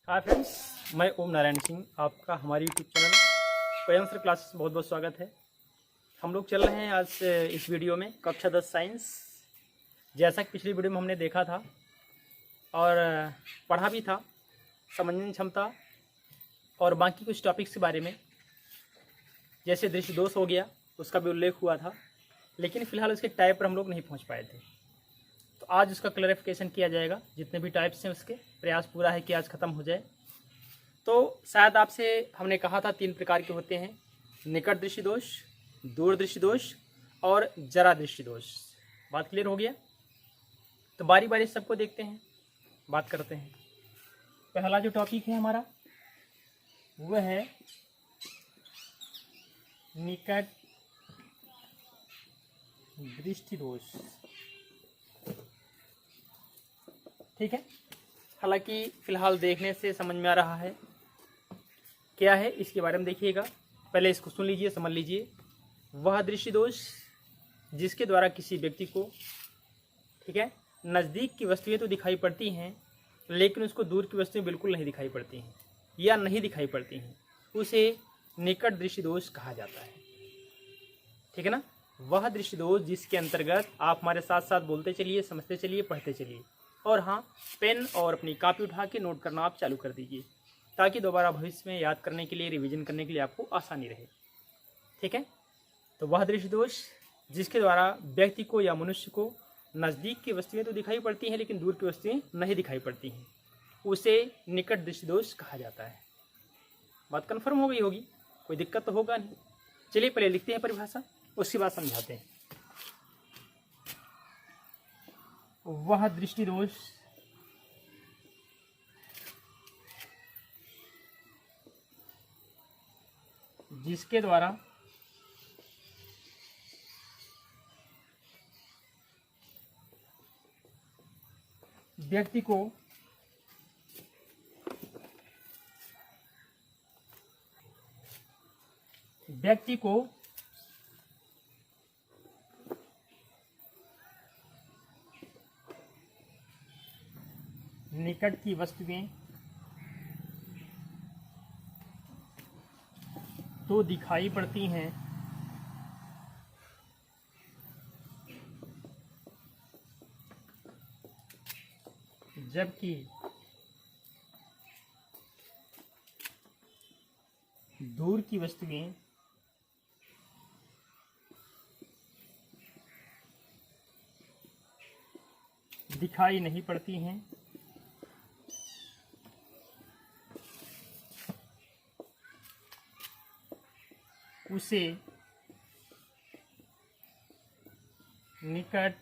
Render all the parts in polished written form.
Hi friends, मैं ओम नारायण सिंह। आपका हमारे यूट्यूब चैनल स्वयं सर क्लासेस बहुत बहुत स्वागत है। हम लोग चल रहे हैं आज इस वीडियो में कक्षा 10 साइंस। जैसा कि पिछली वीडियो में हमने देखा था और पढ़ा भी था, समझने क्षमता और बाकी कुछ टॉपिक्स के बारे में, जैसे दृष्टि दोष हो गया, उसका भी उल्लेख हुआ था, लेकिन फ़िलहाल उसके टाइप पर हम लोग नहीं पहुँच पाए थे। तो आज उसका क्लैरिफिकेशन किया जाएगा। जितने भी टाइप्स हैं उसके प्रयास पूरा है कि आज ख़त्म हो जाए। तो शायद आपसे हमने कहा था 3 प्रकार के होते हैं: निकट दृष्टि दोष, दूर दृष्टि दोष और जरा दृष्टि दोष। बात क्लियर हो गया? तो बारी बारी सबको देखते हैं, बात करते हैं। पहला जो टॉपिक है हमारा वह है निकट दृष्टि दोष। ठीक है, हालांकि फ़िलहाल देखने से समझ में आ रहा है क्या है, इसके बारे में देखिएगा। पहले इसको सुन लीजिए, समझ लीजिए। वह दृष्टि दोष जिसके द्वारा किसी व्यक्ति को, ठीक है, नज़दीक की वस्तुएं तो दिखाई पड़ती हैं लेकिन उसको दूर की वस्तुएं बिल्कुल नहीं दिखाई पड़ती हैं या नहीं दिखाई पड़ती हैं, उसे निकट दृष्टि दोष कहा जाता है। ठीक है ना? वह दृष्टि दोष जिसके अंतर्गत आप हमारे साथ साथ बोलते चलिए, समझते चलिए, पढ़ते चलिए। और हाँ, पेन और अपनी कॉपी उठा के नोट करना आप चालू कर दीजिए, ताकि दोबारा भविष्य में याद करने के लिए, रिवीजन करने के लिए आपको आसानी रहे। ठीक है? तो वह दृष्टि दोष जिसके द्वारा व्यक्ति को या मनुष्य को नज़दीक की वस्तुएं तो दिखाई पड़ती हैं लेकिन दूर की वस्तुएं नहीं दिखाई पड़ती हैं, उसे निकट दृष्टि दोष कहा जाता है। बात कन्फर्म हो गई होगी, कोई दिक्कत तो होगा नहीं। चलिए पहले लिखते हैं परिभाषा, उसके बाद समझाते हैं। वह दृष्टि दोष जिसके द्वारा व्यक्ति को निकट की वस्तुएं तो दिखाई पड़ती हैं जबकि दूर की वस्तुएं दिखाई नहीं पड़ती हैं। उसे निकट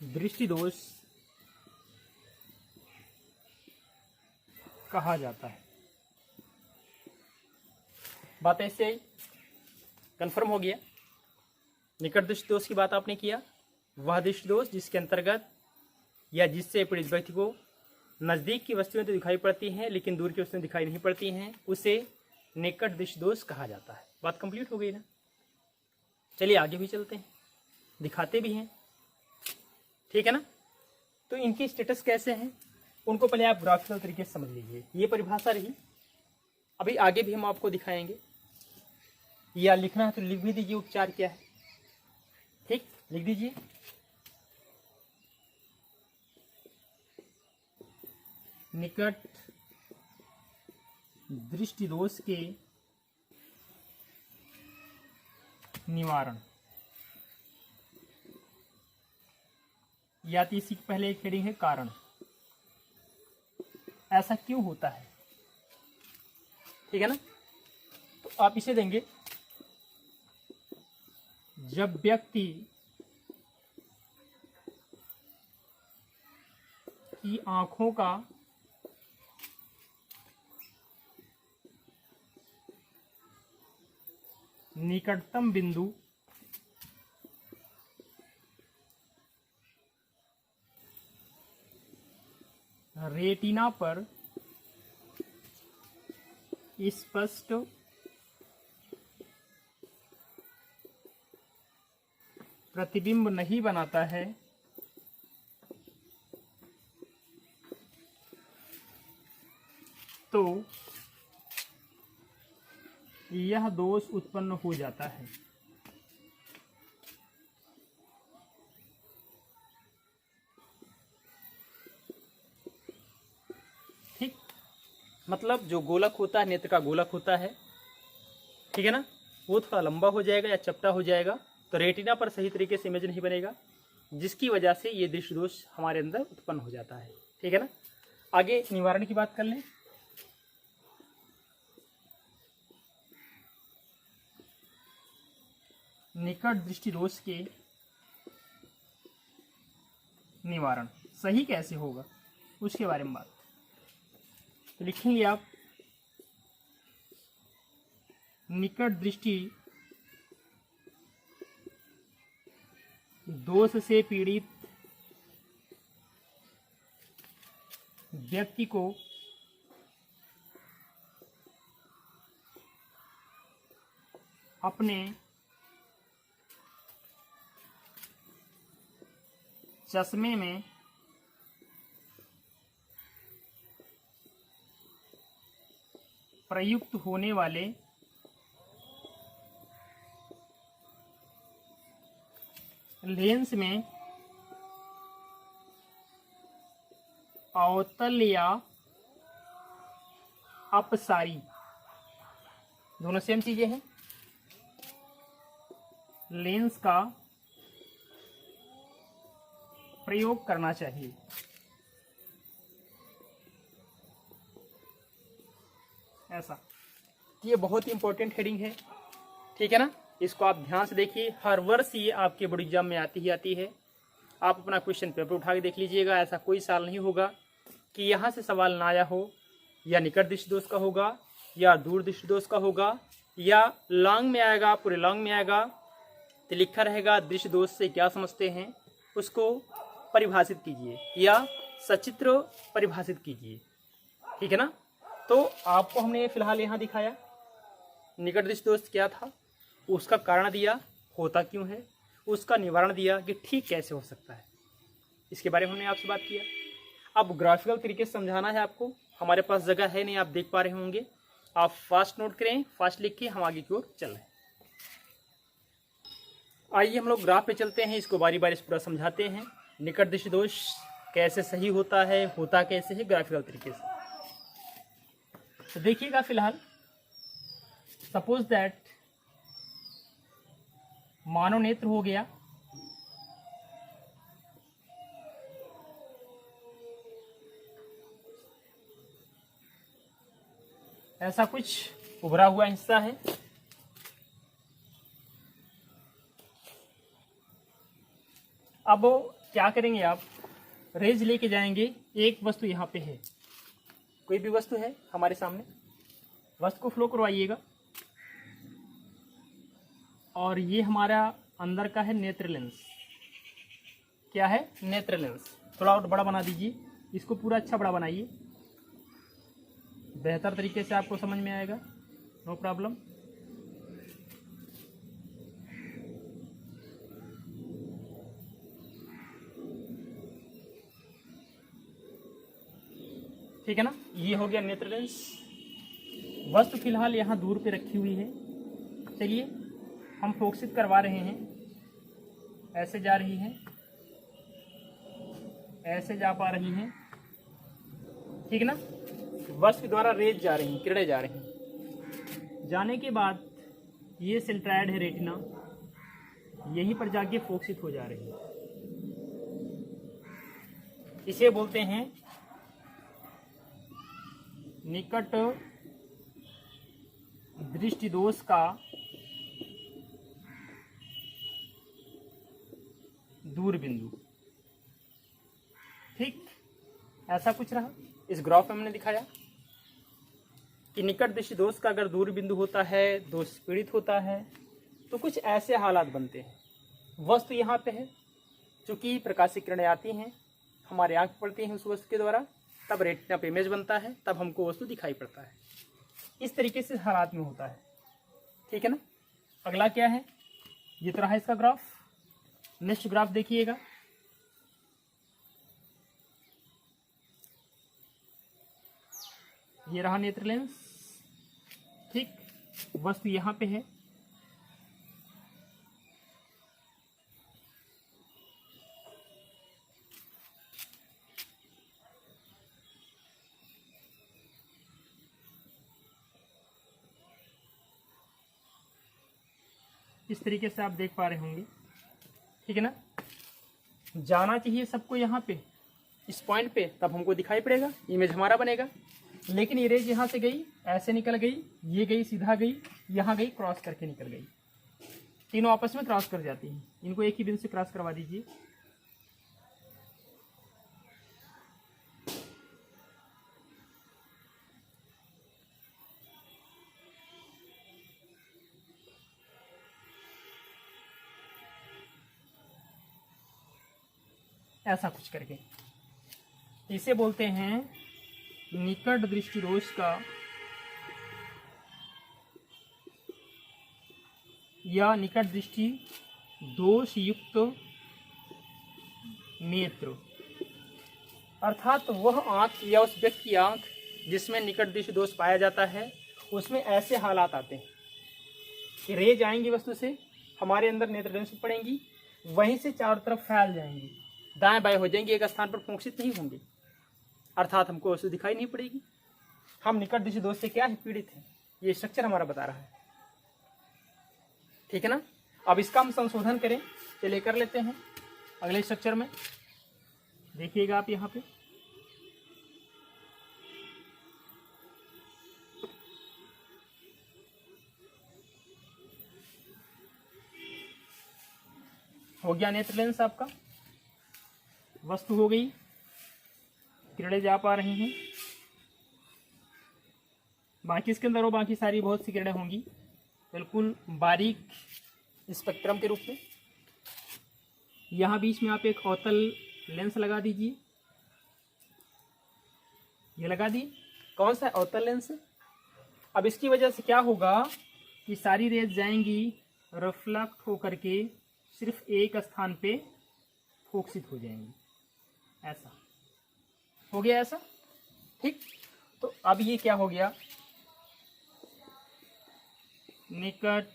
दृष्टि दोष कहा जाता है। बात ऐसे ही कंफर्म हो गया। निकट दृष्टि दोष की बात आपने किया। वह दृष्टि दोष जिसके अंतर्गत या जिससे पीड़ित व्यक्ति को नज़दीक की वस्तुएं तो दिखाई पड़ती हैं लेकिन दूर की वस्तुएं दिखाई नहीं पड़ती हैं, उसे निकट दृष्टि दोष कहा जाता है। बात कंप्लीट हो गई ना? चलिए आगे भी चलते हैं, दिखाते भी हैं। ठीक है ना? तो इनकी स्टेटस कैसे हैं उनको पहले आप ग्राफिकल तरीके से समझ लीजिए। ये परिभाषा रही, अभी आगे भी हम आपको दिखाएंगे। या लिखना है तो लिख भी दीजिए उपचार क्या है। ठीक, लिख दीजिए। निकट दृष्टि दोष के निवारण, या तो इसी के पहले एक हेडिंग है कारण। ऐसा क्यों होता है? ठीक है ना? तो आप इसे देंगे जब व्यक्ति की आंखों का निकटतम बिंदु रेटिना पर स्पष्ट प्रतिबिंब नहीं बनाता है, तो यह दोष उत्पन्न हो जाता है। ठीक, मतलब जो गोलक होता है, नेत्र का गोलक होता है, ठीक है ना, वो थोड़ा लंबा हो जाएगा या चपटा हो जाएगा, तो रेटिना पर सही तरीके से इमेज नहीं बनेगा, जिसकी वजह से ये दृष्टि दोष हमारे अंदर उत्पन्न हो जाता है। ठीक है ना। आगे निवारण की बात कर लें। निकट दृष्टि दोष के निवारण सही कैसे होगा उसके बारे में बात। तो लिखेंगे आप, निकट दृष्टि दोष से पीड़ित व्यक्ति को अपने चश्मे में प्रयुक्त होने वाले लेंस में अवतल या अपसारी, दोनों सेम चीजें हैं, लेंस का प्रयोग करना चाहिए। ऐसा, ये बहुत ही इंपॉर्टेंट हेडिंग है। ठीक है ना, इसको आप ध्यान से देखिए, हर वर्ष ये आपके बोर्ड एग्जाम में आती ही आती है। आप अपना क्वेश्चन पेपर उठा के देख लीजिएगा, ऐसा कोई साल नहीं होगा कि यहाँ से सवाल ना आया हो, या निकट दृष्टि दोष का होगा, या दूर दृष्टि दोष का होगा, या लॉन्ग में आएगा, पूरे लॉन्ग में आएगा तो लिखा रहेगा दृष्टि दोष से क्या समझते हैं, उसको परिभाषित कीजिए या सचित्र परिभाषित कीजिए। ठीक है ना। तो आपको हमने फिलहाल यहाँ दिखाया निकट दृष्टि दोष क्या था, उसका कारण दिया, होता क्यों है, उसका निवारण दिया कि ठीक कैसे हो सकता है, इसके बारे में हमने आपसे बात किया। अब ग्राफिकल तरीके से समझाना है आपको, हमारे पास जगह है नहीं, आप देख पा रहे होंगे, आप फास्ट नोट करें, फास्ट लिख के हम आगे की ओर चल रहे हैं। आइए हम लोग ग्राफ पे चलते हैं, इसको बारी बारी से पूरा समझाते हैं। निकट दृष्टि दोष कैसे सही होता है, होता कैसे है ग्राफिकल तरीके से। तो देखिएगा, फिलहाल सपोज दैट मानव नेत्र हो गया, ऐसा कुछ उभरा हुआ हिस्सा है, अब क्या करेंगे आप, रेज लेके जाएंगे, एक वस्तु यहाँ पे है, कोई भी वस्तु है हमारे सामने, वस्तु को फ्लो करवाइएगा, और ये हमारा अंदर का है नेत्र लेंस। क्या है? नेत्र लेंस। थोड़ा और बड़ा बना दीजिए, इसको पूरा अच्छा बड़ा बनाइए, बेहतर तरीके से आपको समझ में आएगा, नो प्रॉब्लम। ठीक है ना, ये हो गया नेत्र लेंस। वस्तु फिलहाल यहाँ दूर पे रखी हुई है, चलिए हम फोकसित करवा रहे हैं, ऐसे जा रही है, ऐसे जा पा रही हैं, ठीक है ना, वस्तु के द्वारा रेज जा रही हैं, किरणें जा रही हैं, जाने के बाद ये सेंट्राइड है रेटिना, यहीं पर जाके फोकसित हो जा रही है, इसे बोलते हैं निकट दृष्टि दोष का दूर बिंदु। ठीक, ऐसा कुछ रहा। इस ग्राफ में हमने दिखाया कि निकट दृष्टि दोष का अगर दूर बिंदु होता है, दोष पीड़ित होता है, तो कुछ ऐसे हालात बनते हैं। वस्तु यहाँ पे है, चूंकि प्रकाशिक किरणें आती हैं, हमारे आंख पड़ती हैं उस वस्तु के द्वारा, तब रेटिना पे इमेज बनता है, तब हमको वस्तु दिखाई पड़ता है। इस तरीके से हालात में होता है। ठीक है ना। अगला क्या है, ये तो रहा इसका ग्राफ। नेक्स्ट ग्राफ देखिएगा, ये रहा नेत्र लेंस। ठीक, वस्तु यहाँ पे है। इस तरीके से आप देख पा रहे होंगे, ठीक है ना। जाना चाहिए सबको यहाँ पे, इस पॉइंट पे, तब हमको दिखाई पड़ेगा, इमेज हमारा बनेगा। लेकिन ये रेज यहाँ से गई, ऐसे निकल गई, ये गई सीधा गई, यहाँ गई, क्रॉस करके निकल गई। तीनों आपस में क्रॉस कर जाती हैं। इनको एक ही बिंदु से क्रॉस करवा दीजिए। ऐसा कुछ करके इसे बोलते हैं निकट दृष्टि दोष का या निकट दृष्टि दोष युक्त नेत्र। अर्थात वह आंख या उस व्यक्ति की आंख जिसमें निकट दृष्टि दोष पाया जाता है, उसमें ऐसे हालात आते हैं कि रेज आएंगी वस्तु से, हमारे अंदर नेत्र लेंस पड़ेंगी, वहीं से चारों तरफ फैल जाएंगी, दाएं बाएं हो जाएंगी, एक स्थान पर फोकसित नहीं होंगे। अर्थात हमको वस्तु दिखाई नहीं पड़ेगी। हम निकट दृष्टि दोष से क्या है, पीड़ित है। ये स्ट्रक्चर हमारा बता रहा है, ठीक है ना। अब इसका हम संशोधन करें, चलिए कर लेते हैं अगले स्ट्रक्चर में। देखिएगा आप यहाँ पे, हो गया नेत्र लेंस आपका, वस्तु हो गई, किरणें जा पा रही हैं। बाकी इसके अंदर और बाकी सारी बहुत सी किरणें होंगी, बिल्कुल बारीक स्पेक्ट्रम के रूप में। यहाँ बीच में आप एक अवतल लेंस लगा दीजिए। ये लगा दी, कौन सा अवतल लेंस। अब इसकी वजह से क्या होगा कि सारी रेज जाएंगी, रिफ्लेक्ट होकर के सिर्फ एक स्थान पे फोकसित हो जाएंगी। ऐसा हो गया, ऐसा ठीक। तो अब ये क्या हो गया, निकट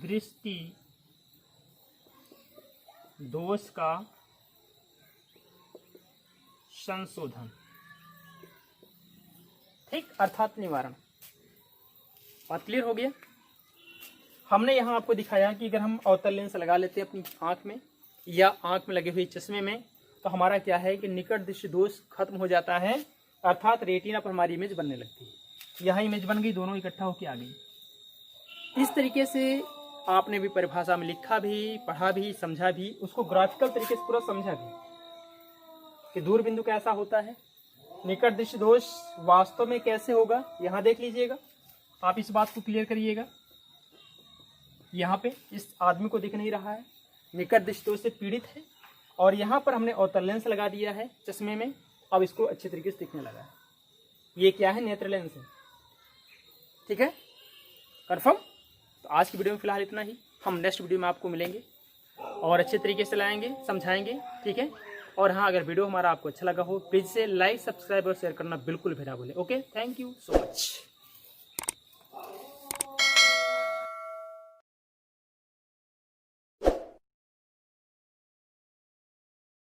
दृष्टि दोष का संशोधन, ठीक, अर्थात निवारण। बात क्लियर हो गया। हमने यहाँ आपको दिखाया कि अगर हम अवतल लेंस लगा लेते हैं अपनी आंख में या आंख में लगे हुए चश्मे में, तो हमारा क्या है कि निकट दृष्टि दोष खत्म हो जाता है, अर्थात रेटिना पर हमारी इमेज बनने लगती है। यहाँ इमेज बन गई, दोनों इकट्ठा होकर आ गई। इस तरीके से आपने भी परिभाषा में लिखा भी, पढ़ा भी, समझा भी, उसको ग्राफिकल तरीके से पूरा समझा भी कि दूर बिंदु कैसा होता है, निकट दृष्टि दोष वास्तव में कैसे होगा। यहाँ देख लीजिएगा, आप इस बात को क्लियर करिएगा। यहाँ पे इस आदमी को दिख नहीं रहा है, निकट दृष्टि दोष से पीड़ित है, और यहाँ पर हमने अवतल लेंस लगा दिया है चश्मे में, अब इसको अच्छे तरीके से दिखने लगा है। ये क्या है, नेत्र लेंस है, ठीक है, कंफर्म। तो आज की वीडियो में फिलहाल इतना ही, हम नेक्स्ट वीडियो में आपको मिलेंगे और अच्छे तरीके से लाएंगे, समझाएंगे, ठीक है। और हाँ, अगर वीडियो हमारा आपको अच्छा लगा हो, प्लीज़ से लाइक, सब्सक्राइब और शेयर करना बिल्कुल भी ना भूलें। Okay, thank you so much.